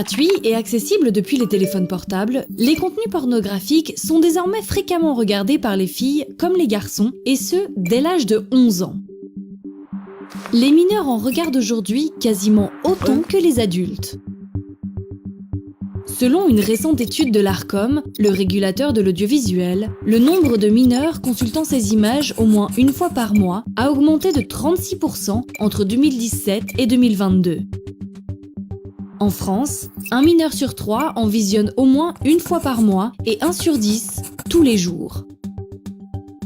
Gratuits et accessibles depuis les téléphones portables, les contenus pornographiques sont désormais fréquemment regardés par les filles comme les garçons, et ce, dès l'âge de 11 ans. Les mineurs en regardent aujourd'hui quasiment autant que les adultes. Selon une récente étude de l'Arcom, le régulateur de l'audiovisuel, le nombre de mineurs consultant ces images au moins une fois par mois a augmenté de 36% entre 2017 et 2022. En France, un mineur sur 3 en visionne au moins une fois par mois et 1 sur 10 tous les jours.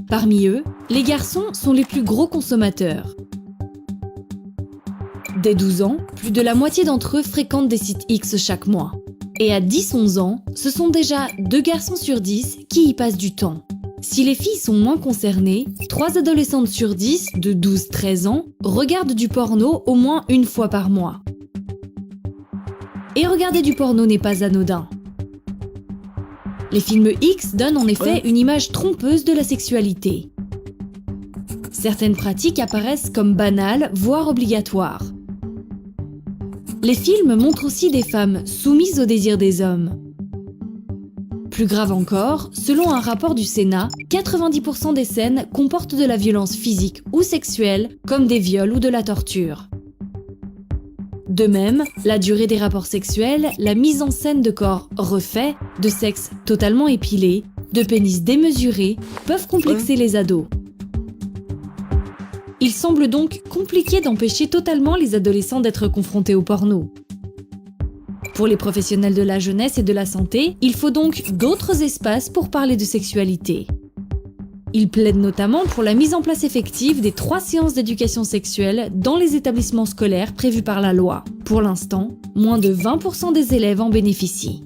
Parmi eux, les garçons sont les plus gros consommateurs. Dès 12 ans, plus de la moitié d'entre eux fréquentent des sites X chaque mois. Et à 10-11 ans, ce sont déjà 2 garçons sur 10 qui y passent du temps. Si les filles sont moins concernées, 3 adolescentes sur 10 de 12-13 ans regardent du porno au moins une fois par mois. Et regarder du porno n'est pas anodin. Les films X donnent en effet une image trompeuse de la sexualité. Certaines pratiques apparaissent comme banales, voire obligatoires. Les films montrent aussi des femmes soumises au désir des hommes. Plus grave encore, selon un rapport du Sénat, 90% des scènes comportent de la violence physique ou sexuelle, comme des viols ou de la torture. De même, la durée des rapports sexuels, la mise en scène de corps refaits, de sexe totalement épilé, de pénis démesurés, peuvent complexer les ados. Il semble donc compliqué d'empêcher totalement les adolescents d'être confrontés au porno. Pour les professionnels de la jeunesse et de la santé, il faut donc d'autres espaces pour parler de sexualité. Ils plaident notamment pour la mise en place effective des 3 séances d'éducation sexuelle dans les établissements scolaires prévues par la loi. Pour l'instant, moins de 20% des élèves en bénéficient.